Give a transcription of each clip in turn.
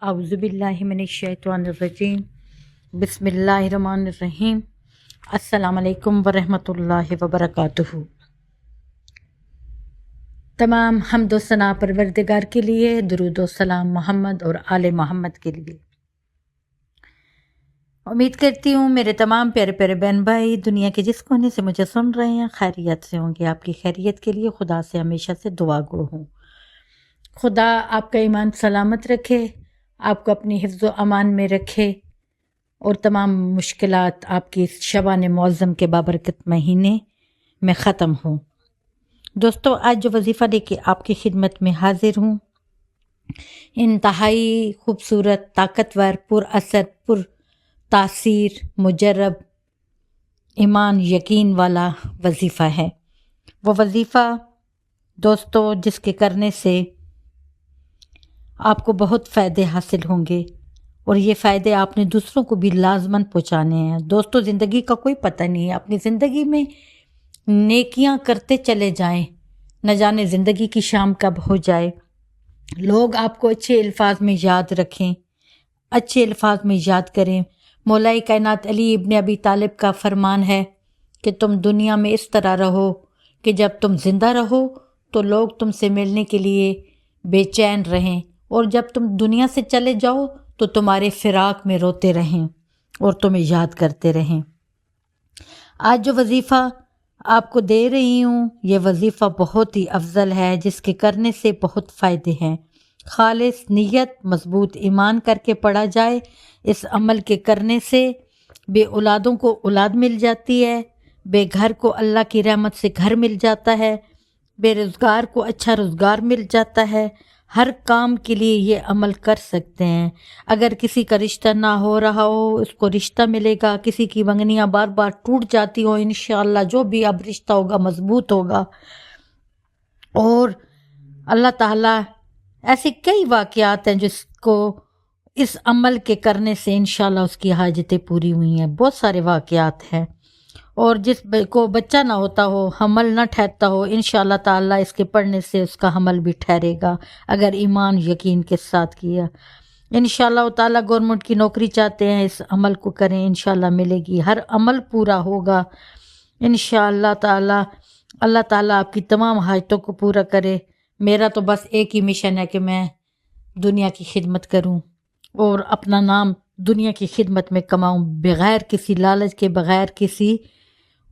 अऊज़ुबिल्लाहिमिनश्शैतानिर्रजीम बिस्मिल्लाहिर्रहमानिर्रहीम अस्सलाम वालेकुम वरहमतुल्लाहि वबरकातुहू। तमाम हम्द व सना परवरदिगार के लिए, दुरूद व सलाम मोहम्मद और आले मोहम्मद के लिए। उम्मीद करती हूँ मेरे तमाम प्यारे प्यारे बहन भाई दुनिया के जिस कोने से मुझे सुन रहे हैं खैरियत से होंगे। आपकी खैरियत के लिए खुदा से हमेशा से दुआ गो हूँ। खुदा आपका ईमान सलामत रखे, आपको अपनी हिफ्ज़ व अमान में रखे और तमाम मुश्किलात आपकी इस शबान मुअज़्ज़म के बाबरकत महीने में ख़त्म हों। दोस्तों, आज जो वजीफ़ा लेके आपकी खिदमत में हाजिर हूँ, इंतहाई खूबसूरत, ताकतवर, पुर असर, पुर तासीर, मुजर्रब, ईमान यकीन वाला वजीफ़ा है। वो वजीफ़ा दोस्तों जिसके करने से आपको बहुत फ़ायदे हासिल होंगे और ये फ़ायदे आपने दूसरों को भी लाजमन पहुँचाने हैं। दोस्तों, ज़िंदगी का कोई पता नहीं है, अपनी ज़िंदगी में नेकियां करते चले जाएं, न जाने ज़िंदगी की शाम कब हो जाए। लोग आपको अच्छे अल्फाज में याद रखें, अच्छे अल्फाज में याद करें। मौलाई कायनात अली इब्न अबी तालिब का फरमान है कि तुम दुनिया में इस तरह रहो कि जब तुम ज़िंदा रहो तो लोग तुमसे मिलने के लिए बेचैन रहें और जब तुम दुनिया से चले जाओ तो तुम्हारे फ़िराक में रोते रहें और तुम्हें याद करते रहें। आज जो वजीफ़ा आपको दे रही हूँ, ये वजीफ़ा बहुत ही अफजल है, जिसके करने से बहुत फ़ायदे हैं। खालिस नीयत, मजबूत ईमान करके पढ़ा जाए, इस अमल के करने से बे औलादों को औलाद मिल जाती है, बेघर को अल्लाह की रहमत से घर मिल जाता है, बेरोज़गार को अच्छा रोज़गार मिल जाता है। हर काम के लिए ये अमल कर सकते हैं। अगर किसी का रिश्ता ना हो रहा हो, उसको रिश्ता मिलेगा। किसी की मंगनियाँ बार बार टूट जाती हो, इंशाअल्लाह जो भी अब रिश्ता होगा मजबूत होगा। और अल्लाह ताला ऐसे कई वाक़यात हैं जिसको इस अमल के करने से इंशाअल्लाह उसकी हाजतें पूरी हुई हैं। बहुत सारे वाक़यात हैं। और जिस को बच्चा ना होता हो, हमल ना ठहरता हो, इंशाअल्लाह ताला इसके पढ़ने से उसका हमल भी ठहरेगा, अगर ईमान यकीन के साथ किया। इंशाअल्लाह ताला गवर्नमेंट की नौकरी चाहते हैं, इस अमल को करें, इंशाअल्लाह मिलेगी। हर अमल पूरा होगा इंशाअल्लाह ताला। अल्लाह ताला आपकी तमाम हाजतों को पूरा करे। मेरा तो बस एक ही मिशन है कि मैं दुनिया की खिदमत करूं और अपना नाम दुनिया की खिदमत में कमाऊं, बग़ैर किसी लालच के, बग़ैर किसी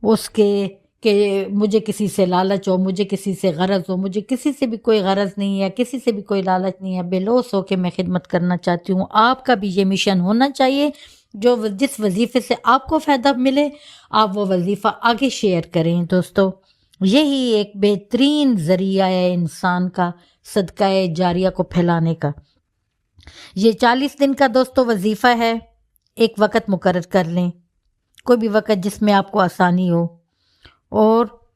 उसके कि मुझे किसी से लालच हो, मुझे किसी से गरज हो। मुझे किसी से भी कोई गरज नहीं है, किसी से भी कोई लालच नहीं है। बेलौस हो के मैं खिदमत करना चाहती हूँ। आपका भी ये मिशन होना चाहिए। जो जिस वजीफ़े से आपको फ़ायदा मिले, आप वो वजीफ़ा आगे शेयर करें। दोस्तों, यही एक बेहतरीन ज़रिया है इंसान का सदका जारिया को फैलाने का। ये 40 दिन का दोस्तों वजीफ़ा है। एक वक़्त मुकर्रर कर लें, कोई भी वक़्त जिसमें आपको आसानी हो, और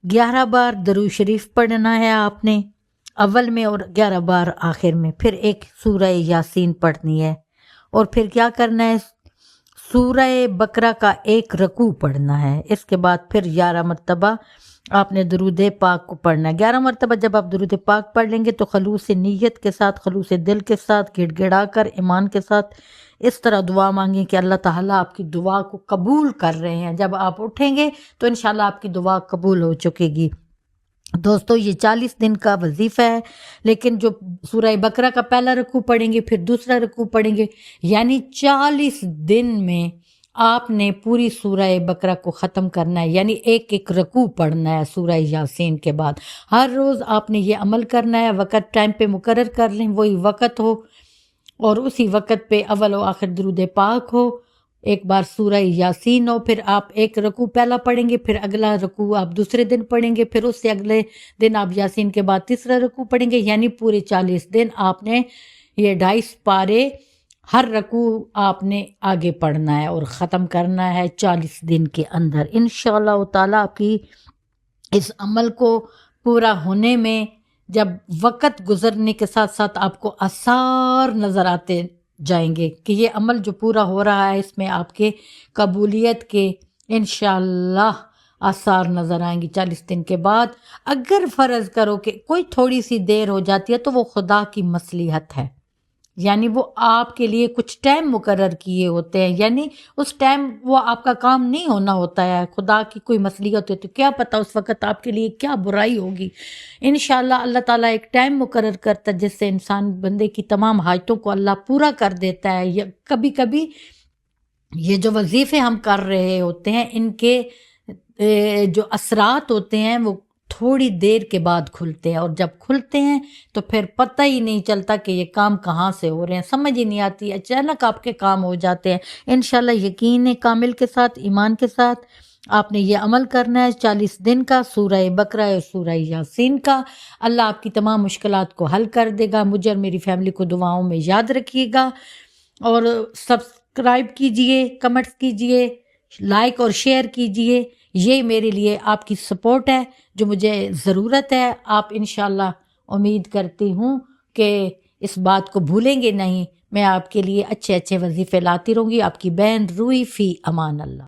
11 बार दरूद शरीफ पढ़ना है आपने अव्वल में और 11 बार आखिर में। फिर एक सूरह यासीन पढ़नी है और फिर क्या करना है, सूरह बकरा का एक रकू पढ़ना है। इसके बाद फिर 11 मरतबा आपने दरूद पाक को पढ़ना है। 11 मरतबा जब आप दरूद पाक पढ़ लेंगे तो खलूस नीयत के साथ, खलूस दिल के साथ, गिड़गिड़ा कर ईमान के साथ इस तरह दुआ मांगें कि अल्लाह ताला आपकी दुआ को कबूल कर रहे हैं। जब आप उठेंगे तो इंशाल्लाह आपकी दुआ कबूल हो चुकेगी। दोस्तों, ये 40 दिन का वजीफ़ा है, लेकिन जो सूरह बकरा का पहला रकू पढ़ेंगे, फिर दूसरा रकू पढ़ेंगे, यानी 40 दिन में आपने पूरी सूरह बकरा को ख़त्म करना है, यानी एक एक रकू पढ़ना है सूरह यासीन के बाद। हर रोज़ आपने ये अमल करना है। वक़्त टाइम पे मुकर्रर कर लें, वही वक़्त हो और उसी वक़्त पे अव्वल व आखिर दरूद पाक हो, एक बार सूरह यासीन हो। फिर आप एक रकू पहला पढ़ेंगे, फिर अगला रकू आप दूसरे दिन पढ़ेंगे, फिर उससे अगले दिन आप यासीन के बाद तीसरा रकू पढ़ेंगे। यानी पूरे 40 दिन आपने ये 2.5 पारे हर रकू आपने आगे पढ़ना है और ख़त्म करना है 40 दिन के अंदर। इंशाअल्लाह ताला आपकी इस अमल को पूरा होने में जब वक़्त गुज़रने के साथ साथ आपको आसार नज़र आते जाएंगे कि ये अमल जो पूरा हो रहा है इसमें आपके कबूलियत के इंशाअल्लाह आसार नज़र आएंगी 40 दिन के बाद। अगर फ़र्ज़ करो कि कोई थोड़ी सी देर हो जाती है तो वो खुदा की मसलिहत है, یعنی وہ آپ کے لیے کچھ ٹائم مقرر کیے ہوتے ہیں، یعنی اس ٹائم وہ آپ کا کام نہیں ہونا ہوتا ہے، خدا کی کوئی مصلحت ہوتی ہے تو کیا پتہ اس وقت آپ کے لیے کیا برائی ہوگی۔ انشاءاللہ اللہ تعالیٰ ایک ٹائم مقرر کرتا ہے جس سے انسان بندے کی تمام حاجتوں کو اللہ پورا کر دیتا ہے۔ یا کبھی کبھی یہ جو وظیفے ہم کر رہے ہوتے ہیں ان کے جو اثرات ہوتے ہیں وہ تھوڑی دیر کے بعد کھلتے ہیں، اور جب کھلتے ہیں تو پھر پتہ ہی نہیں چلتا کہ یہ کام کہاں سے ہو رہے ہیں، سمجھ ہی نہیں آتی، اچانک آپ کے کام ہو جاتے ہیں۔ انشاءاللہ یقین کامل کے ساتھ، ایمان کے ساتھ آپ نے یہ عمل کرنا ہے 40 دن کا، سورہ بقرہ اور سورہ یاسین کا۔ اللہ آپ کی تمام مشکلات کو حل کر دے گا۔ مجھے اور میری فیملی کو دعاؤں میں یاد رکھیے گا، اور سبسکرائب کیجئے، کمنٹس کیجئے، لائک اور شیئر کیجئے۔ یہ میرے لیے آپ کی سپورٹ ہے جو مجھے ضرورت ہے۔ آپ انشاءاللہ امید کرتی ہوں کہ اس بات کو بھولیں گے نہیں، میں آپ کے لیے اچھے اچھے وظیفے لاتی رہوں گی۔ آپ کی بہن روحی، فی امان اللہ۔